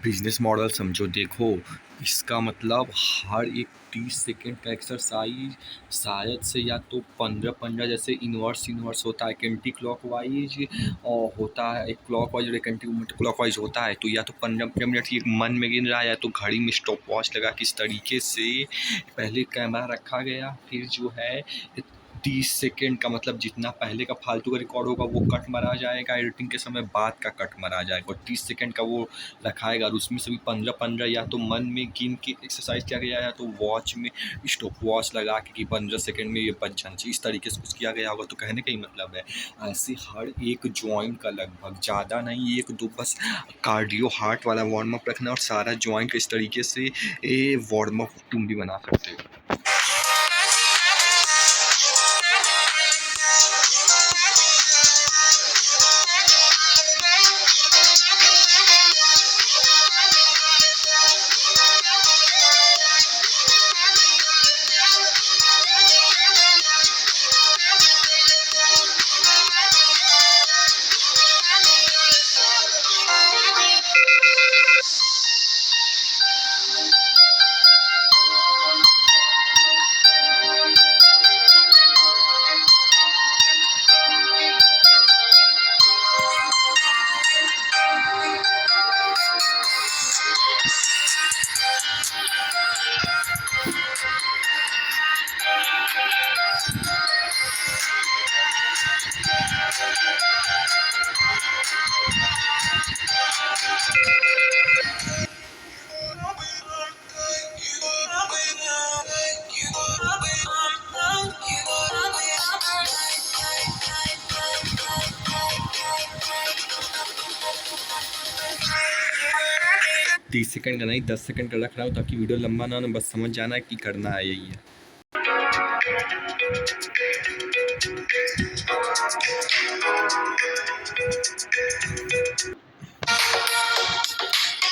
Business model समझो। देखो, इसका मतलब हर एक 30 सेकेंड का एक्सरसाइज शायद से या तो 15-15 जैसे इन्वर्स होता है एंटी क्लॉकवाइज और होता है एक क्लॉकवाइज और एक एंटी क्लॉकवाइज होता है, तो या तो 15 मिनट की एक मन में गिन रहा है या तो घड़ी में स्टॉप वॉच लगा के इस तरीके से पहले कैमरा रखा गया, फिर जो है 30 सेकेंड का मतलब जितना पहले का फालतू का रिकॉर्ड होगा वो कट मरा जाएगा, एडिटिंग के समय बाद का कट मरा जाएगा और 30 सेकेंड का वो रखाएगा और उसमें से भी 15-15 या तो मन में गिन के एक्सरसाइज किया गया या तो वॉच में स्टॉप वॉच लगा के कि 15 सेकेंड में ये बच जाना चाहिए, इस तरीके से कुछ किया गया होगा। तो कहने का ही मतलब है ऐसे हर एक जॉइंट का लगभग ज़्यादा नहीं, एक दो बस कार्डियो हार्ट वाला वार्म अप रखना और सारा जॉइंट इस तरीके से वार्म अप तुम भी बना सकते हो। 30 सेकंड का नहीं 10 सेकंड का रख रहा हूँ ताकि वीडियो लंबा ना हो, बस समझ जाना है कि करना है यही है।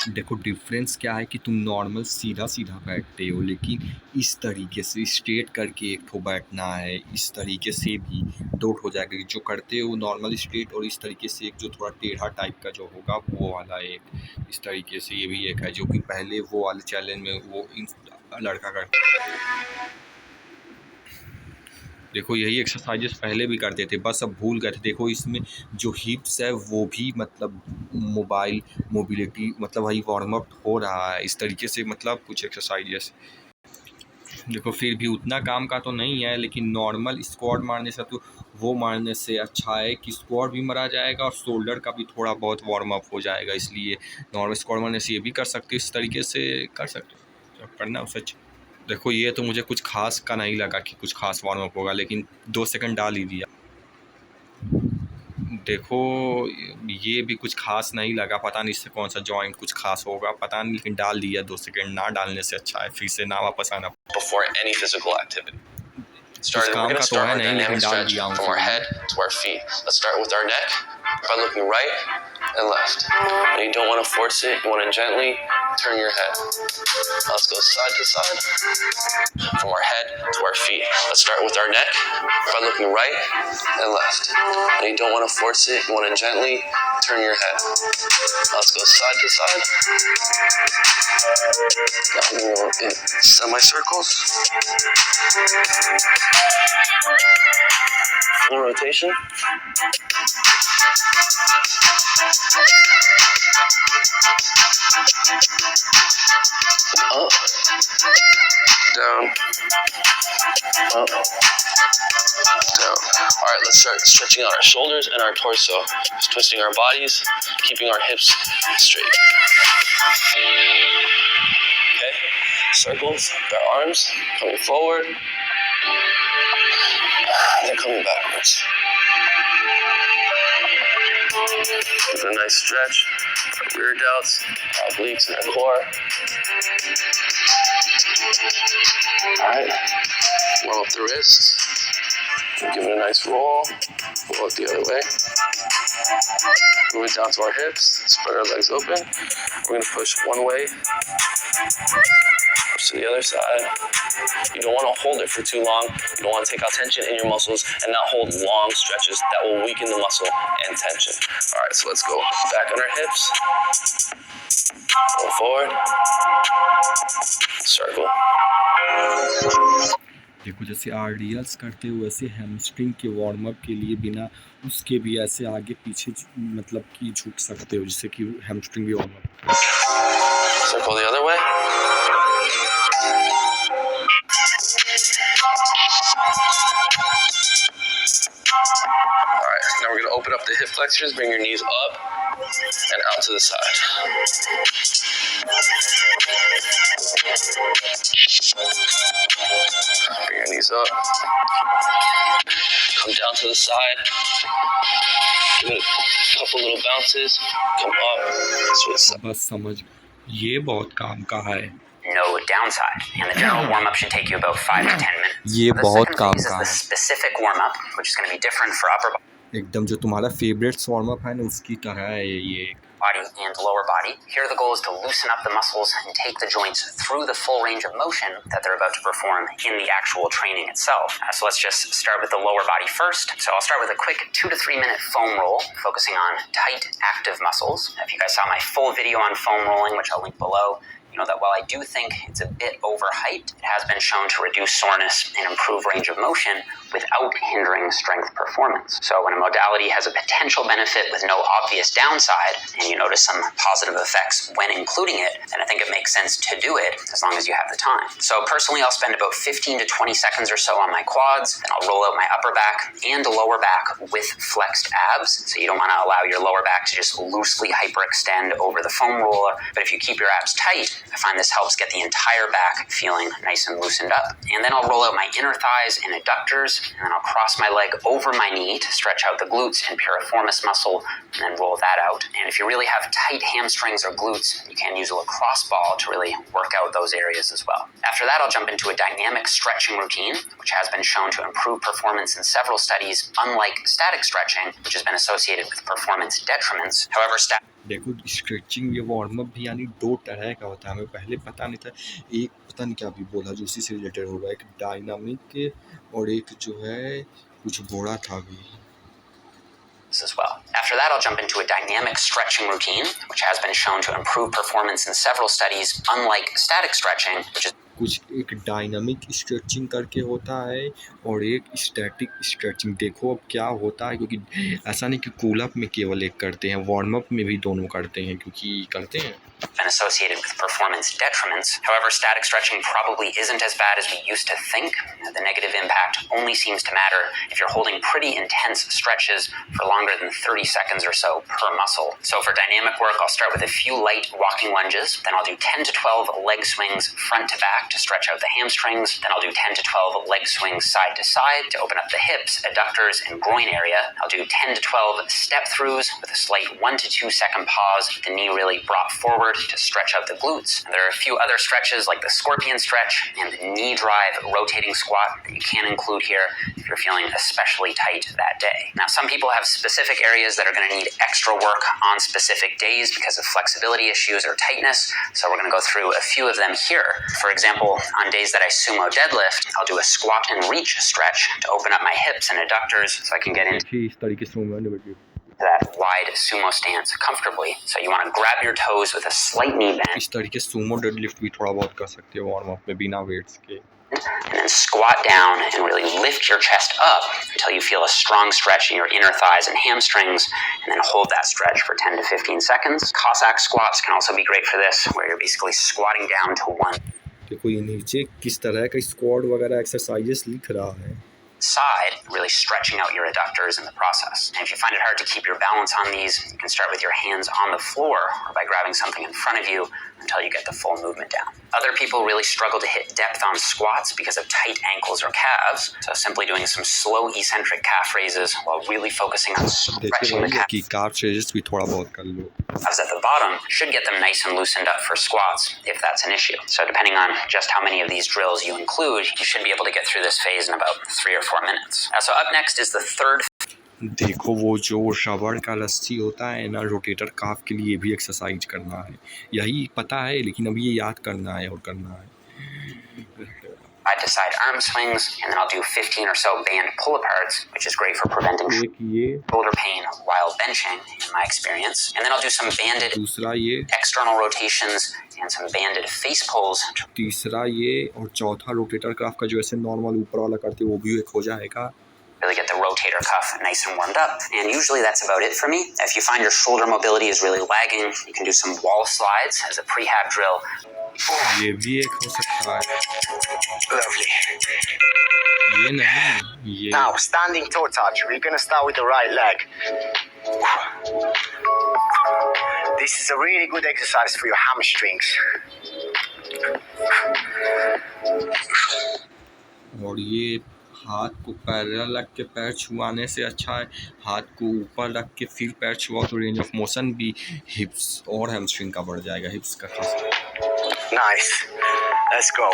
देखो डिफरेंस क्या है कि तुम नॉर्मल सीधा सीधा बैठते हो, लेकिन इस तरीके से स्ट्रेट करके एक ठो बैठना है, इस तरीके से भी दो हो जाएगा। जो करते हो नॉर्मल स्ट्रेट और इस तरीके से एक जो थोड़ा टेढ़ा टाइप का जो होगा वो वाला एक इस तरीके से, ये भी एक है जो कि पहले वो वाले चैलेंज में वो लड़का करता। देखो यही एक्सरसाइजेस पहले भी करते थे, बस अब भूल गए थे। देखो इसमें जो हिप्स है वो भी मतलब मोबिलिटी मतलब वही वार्म अप हो रहा है इस तरीके से, मतलब कुछ एक्सरसाइजेस। देखो फिर भी उतना काम का तो नहीं है, लेकिन नॉर्मल स्क्वाट मारने से तो वो मारने से अच्छा है कि स्क्वाट भी मरा जाएगा और शोल्डर का भी थोड़ा बहुत वार्म अप हो जाएगा, इसलिए नॉर्मल स्क्वाट मारने से ये भी कर सकते हो, इस तरीके से कर सकते हो, करना हो सच। देखो ये तो मुझे कुछ खास का नहीं लगा कि कुछ खास वार्म अप होगा, लेकिन 2 सेकंड डाल ही दिया। देखो ये भी कुछ खास नहीं लगा, पता नहीं इससे कौन सा जॉइंट कुछ खास होगा पता नहीं, लेकिन डाल दिया। 2 सेकंड ना डालने से अच्छा है फिर से ना वापस आना। Before any physical activity. कुछ काम का तो है नहीं, लेकिन डाल दिया हूँ। From our head to our feet. Let's start with our neck by looking right and left. And you don't want to force it. You want to gently turn your head. Let's go side to side. From our head to our feet. Let's start with our neck by looking right and left. And you don't want to force it. You want to gently turn your head. Let's go side to side. Now in semicircles. Full rotation. Up, down, up, down. All right, let's start stretching out our shoulders and our torso. Just twisting our bodies, keeping our hips straight. Okay, circles, our arms coming forward, and then coming backwards. Give it a nice stretch, our rear delts, our obliques, and our core. Alright, roll up the wrists, give it a nice roll it the other way. Move it down to our hips, spread our legs open. We're going to push one way Switch to the other side. You don't want to hold it for too long. You don't want to take out tension in your muscles and not hold long stretches that will weaken the muscle and tension. All right, so let's go back on our hips. Go forward. Circle. देखो जैसे आरडीएल्स करते हो वैसे hamstring के warm up के लिए बिना उसके भी ऐसे आगे पीछे मतलब कि झुक सकते हो जिससे कि हैमस्ट्रिंग भी warm up. Circle the other way. All right, now we're going to open up the hip flexors, bring your knees up and out to the side. Bring your knees up. Come down to the side. Give it a couple little bounces. Come up. Switch sides. बस समझ ये बहुत काम का है। No downside, and the general warm-up should take you about 5 to 10 minutes. ये The बहुत second काम phase is का the है। specific warm-up, which is going to be different for upper एकदम जो तुम्हारा फेवरेट वार्म अप है ना उसकी तरह है ये। body and lower body. Here the goal is to loosen up the muscles and take the joints through the full range of motion that they're about to perform in the actual training itself. So let's just start with the lower body first. So I'll start with a quick 2 to 3 minute foam roll, focusing on tight, active muscles. If you guys saw my full video on foam rolling, which I'll link below, you know that while I do think it's a bit overhyped, it has been shown to reduce soreness and improve range of motion without hindering strength performance. So when a modality has a potential benefit with no obvious downside, and you notice some positive effects when including it, then I think it makes sense to do it as long as you have the time. So personally, I'll spend about 15 to 20 seconds or so on my quads, and I'll roll out my upper back and lower back with flexed abs. So you don't want to allow your lower back to just loosely hyperextend over the foam roller, but if you keep your abs tight, I find this helps get the entire back feeling nice and loosened up. And then I'll roll out my inner thighs and adductors, and then I'll cross my leg over my knee to stretch out the glutes and piriformis muscle, and then roll that out. And if you really have tight hamstrings or glutes, you can use a lacrosse ball to really work out those areas as well. After that, I'll jump into a dynamic stretching routine, which has been shown to improve performance in several studies, unlike static stretching, which has been associated with performance detriments. However, देखो stretching ये warm up भी यानी दो तरह का होता है, हमें पहले पता नहीं था। एक पता नहीं क्या भी बोला जो उसी से रिलेटेड होगा, एक डायनामिक और एक जो है कुछ बोला था अभी। as well. After that, I'll jump into a dynamic stretching routine, which has been shown to improve performance in several studies, unlike static stretching, which is कुछ एक डायनामिक स्ट्रेचिंग करके होता है और एक स्टैटिक स्ट्रेचिंग। देखो अब क्या होता है, क्योंकि ऐसा नहीं कि कूल अप में केवल एक करते हैं, वार्म अप में भी दोनों करते हैं, क्योंकि करते हैं। been associated with performance detriments. However, static stretching probably isn't as bad as we used to think. The negative impact only seems to matter if you're holding pretty intense stretches for longer than 30 seconds or so per muscle. So for dynamic work, I'll start with a few light walking lunges, then I'll do 10 to 12 leg swings front to back to stretch out the hamstrings, then I'll do 10 to 12 leg swings side to side to open up the hips, adductors, and groin area. I'll do 10 to 12 step throughs with a slight 1 to 2 second pause, with the knee really brought forward to stretch out the glutes. And there are a few other stretches like the scorpion stretch and the knee drive rotating squat that you can include here if you're feeling especially tight that day. Now, some people have specific areas that are going to need extra work on specific days because of flexibility issues or tightness, so we're going to go through a few of them here. For example, on days that I sumo deadlift, I'll do a squat and reach stretch to open up my hips and adductors so I can get into इस तरीके से that wide sumo stance comfortably. So you want to grab your toes with a slight knee bend इस तरीके से Sumo deadlift भी थोड़ा बहुत कर सकते हो वार्म अप में बिना वेट्स के। and then squat down and really lift your chest up until you feel a strong stretch in your inner thighs and hamstrings, and then hold that stretch for 10 to 15 seconds. Cossack squats can also be great for this, where you're basically squatting down to one देखो ये नीचे किस तरह का squad वगैरह exercises लिख रहा है। side, really stretching out your adductors in the process. And if you find it hard to keep your balance on these, you can start with your hands on the floor or by grabbing something in front of you until you get the full movement down. Other people really struggle to hit depth on squats because of tight ankles or calves, so simply doing some slow eccentric calf raises while really focusing on stretching the calves कि calf raises भी थोड़ा बहुत कर लो। at the bottom should get them nice and loosened up for squats if that's an issue. So depending on just how many of these drills you include, you should be able to get through this phase in about 3 or 4 minutes. So up next is the third. देखो वो जो रबड़ का लस्सी होता है ना, rotator काफ के लिए भी एक्सरसाइज करना है, यही पता है लेकिन अब ये याद करना है और करना है। side to side arm swings, and then I'll do 15 or so band pull aparts, which is great for preventing एक ये, shoulder pain while benching, in my experience. And then I'll do some banded दूसरा ये, external rotations and some banded face pulls. तीसरा ये, और चौथा rotator cuff का जो ऐसे नॉर्मल ऊपर वाला करते वो भी एक हो जाएगा. Really get the rotator cuff nice and warmed up. And usually that's about it for me. If you find your shoulder mobility is really lagging, you can do some wall slides as a prehab drill. ये भी एक हो सकता है. Lovely. ये नहीं, ये. Now, standing toe touch. We're going to start with the right leg. This is a really good exercise for your hamstrings. और ये हाथ को पैरेलल रख के पैर छुआने से अच्छा है हाथ को ऊपर रख के फिर पैर छुआओ तो रेंज ऑफ मोशन भी हिप्स और हैमस्ट्रिंग का बढ़ जाएगा. हिप्स का खास. Nice. Let's go.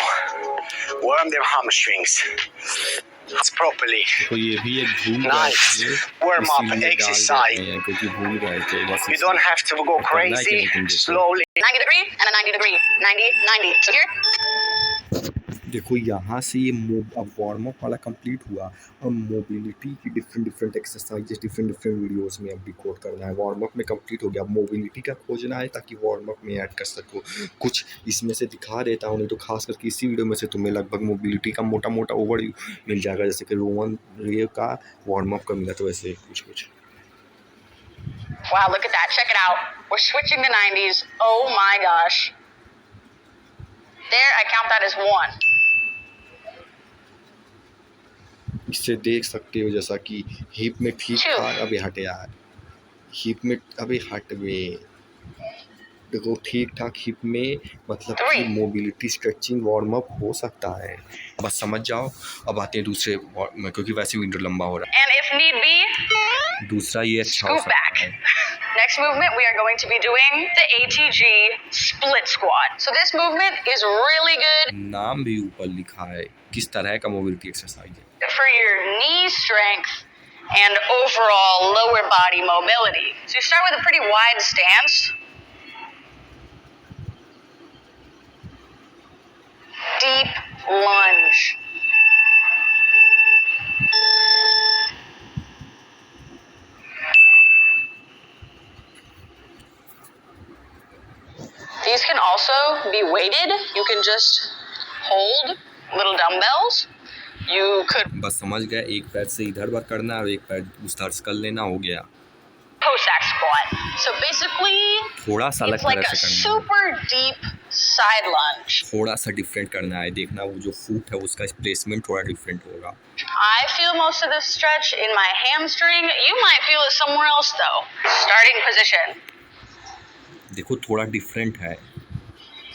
Warm them hamstrings. That's properly. तो ये भी एक भूल Nice. Warm up exercise. क्योंकि भूल गए थे बस. You don't have to go crazy. Slowly. 90 degree and a 90 degree. 90, 90. So here. देखो यहाँ से ये अब वार्म अप वाला कंप्लीट हुआ. अब मोबिलिटी की डिफरेंट एक्सरसाइजेस डिफरेंट वीडियोस में अब रिकॉर्ड करना है. वार्म अप में कंप्लीट हो गया. अब मोबिलिटी का खोजना है ताकि वार्म अप में ऐड कर सको. कुछ इसमें से दिखा देता हूँ, नहीं तो खास करके इसी वीडियो में से तुम्हें लगभग मोबिलिटी का मोटा ओवरव्यू मिल जाएगा. जैसे कि रोमन रे का वार्म अप का मिला तो वैसे कुछ. Wow, look at that. Check it out. We're switching to 90s. Oh my gosh. There, I count that as 1. इससे देख सकते हो जैसा कि हिप में ठीक था अभी हटे यार. हिप में अभी हट गए. देखो ठीक ठाक हिप में मतलब कि मोबिलिटी स्ट्रेचिंग वार्म अप हो सकता है. बस समझ जाओ. अब आते हैं दूसरे में क्योंकि वैसे वीडियो लंबा हो रहा And if need be, है. दूसरा ये अच्छा हो scoot सकता back. है. Next movement, we are going to be doing the ATG split squat. So this movement is really good नाम भी ऊपर लिखा है किस तरह का मोबिलिटी एक्सरसाइज है. for your knee strength and overall lower body mobility. So you start with a pretty wide stance. Deep lunge. These can also be weighted. You can just hold little dumbbells. You could बस समझ गए. एक पैर से इधर बार करना है और एक पैर उस तरह से कर लेना. हो गया. Cossack squat. So basically, थोड़ा सा अलग it's like तरह a से करना है. super deep side lunge. थोड़ा सा डिफरेंट करना है. देखना वो जो फुट है उसका प्लेसमेंट थोड़ा डिफरेंट होगा. I feel most of this stretch in my hamstring. You might feel it somewhere else though. Starting position. देखो थोड़ा डिफरेंट है.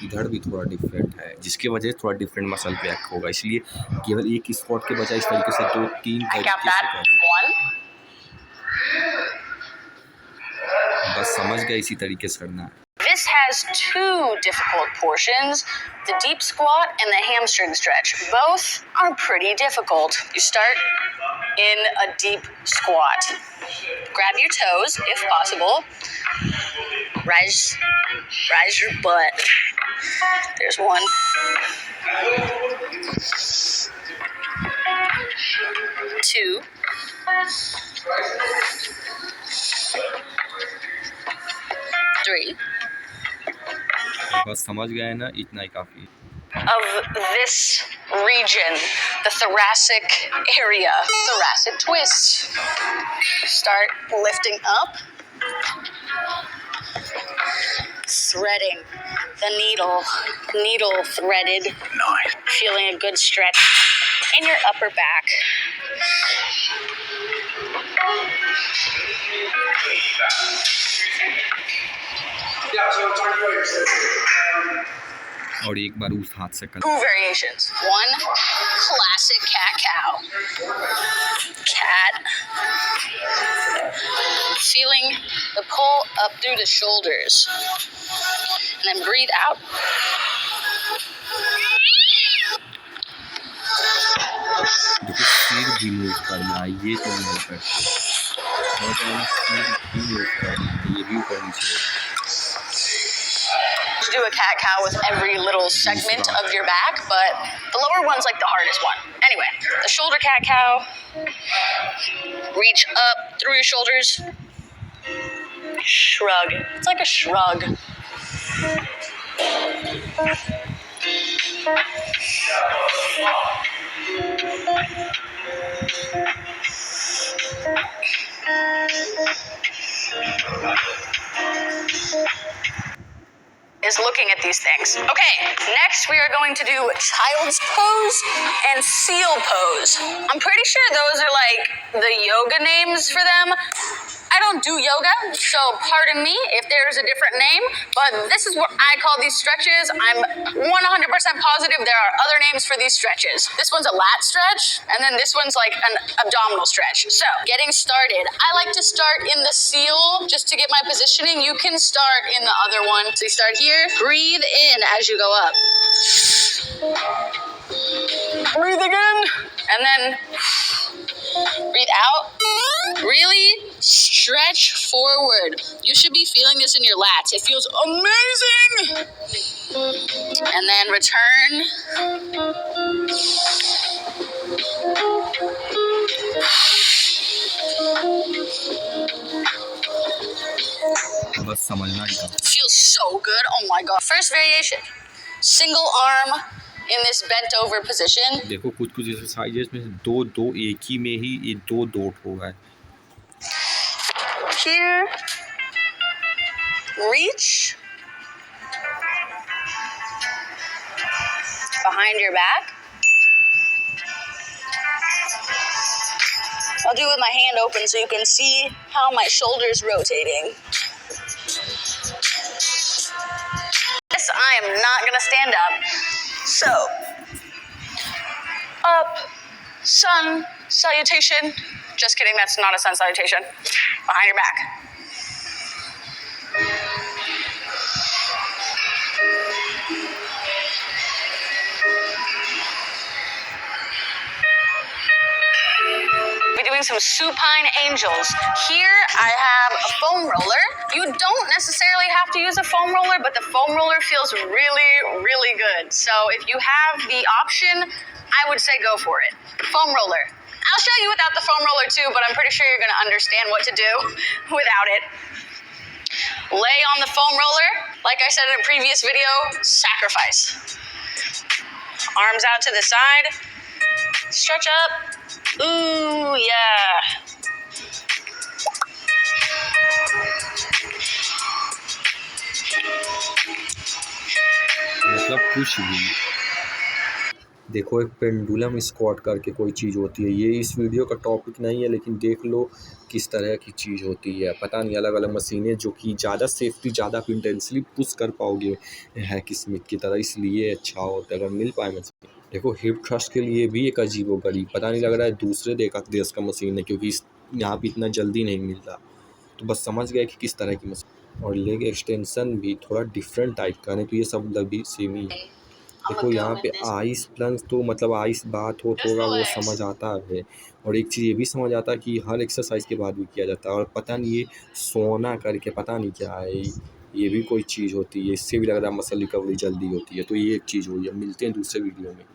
इधर भी थोड़ा डिफरेंट है जिसकी वजह से थोड़ा डिफरेंट मसल पे एक्ट होगा. इसलिए केवल एक स्क्वाट के बजाय इस तरीके से 2-3 I count तरीके से that. करो. 1. बस समझ गए. इसी तरीके से करना है. This has 2 difficult portions, the deep squat and the hamstring stretch. Both are pretty difficult. You start in a deep squat. Grab your toes if possible. Rise your butt. There's 1. 2. 3. बस समझ गए ना. इतना ही काफ़ी. Of this region, the thoracic area, thoracic twist. Start lifting up, threading the needle threaded. Nice. Feeling a good stretch in your upper back. और एक बार उस हाथ से कर. 2 variations. 1, classic cat-cow. Cat. Feeling the pull up through the shoulders. And then breathe out. देखो सिर भी move करना है. ये तो नहीं करते. और सिर भी मूव करना है. ये भी ऊपर नीचे. do a cat-cow with every little segment of your back, but the lower one's like the hardest one. Anyway, the shoulder cat-cow. Reach up through your shoulders. Shrug. It's like a shrug. Is looking at these things. Okay, next we are going to do child's pose and seal pose. I'm pretty sure those are like the yoga names for them. I don't do yoga, so pardon me if there's a different name, but this is what I call these stretches. I'm 100% positive there are other names for these stretches. This one's a lat stretch, and then this one's like an abdominal stretch. So, getting started. I like to start in the seal just to get my positioning. You can start in the other one. So you start here, breathe in as you go up. Breathe again, and then breathe out. Really stretch forward. You should be feeling this in your lats. It feels amazing. And then return. बस समझना ही था। Feels so good. Oh my god. First variation. Single arm in this bent over position. देखो कुछ exercises में दो एक ही में ही ये दो होगा। Here. Reach. Behind your back. I'll do it with my hand open so you can see how my shoulder's rotating. This, I am not gonna stand up. So, up, sun salutation. Just kidding, that's not a sun salutation. Behind your back. We're doing some supine angels. Here I have a foam roller. You don't necessarily have to use a foam roller, but the foam roller feels really, really good. So if you have the option, I would say go for it. Foam roller. I'll show you without the foam roller too, but I'm pretty sure you're gonna understand what to do without it. Lay on the foam roller. Like I said in a previous video, sacrifice. Arms out to the side. Stretch up. Ooh, yeah. मतलब कुछ भी। देखो एक pendulum squat करके कोई चीज़ होती है। ये इस वीडियो का टॉपिक नहीं है, लेकिन देख लो किस तरह की चीज़ होती है। पता नहीं अलग अलग मशीनें जो कि ज़्यादा सेफ्टी ज़्यादा इंटेंसली पुश कर पाओगे हैक स्मिथ की तरह, इसलिए अच्छा होता है अगर मिल पाए मशीन। देखो हिप थ्रस्ट के लिए भी एक अजीबोगरीब, पता नहीं लग रहा है दूसरे देश का मशीन है, क्योंकि यहाँ पे इतना जल्दी नहीं मिलता। तो बस समझ गए कि किस तरह की मशीन। और लेग एक्सटेंशन भी थोड़ा डिफरेंट टाइप का, नहीं तो ये सब लगी सेम ही। देखो यहाँ पे आइस प्लंज तो मतलब आइस बात होगा वो समझ आता है। और एक चीज़ ये भी समझ आता है कि हर एक्सरसाइज के बाद भी किया जाता है। और पता नहीं ये सोना करके पता नहीं क्या है, ये भी कोई चीज़ होती है। इससे भी लग रहा है मसल रिकवरी जल्दी होती है। तो ये एक चीज़ हुई है। मिलते हैं दूसरे वीडियो में।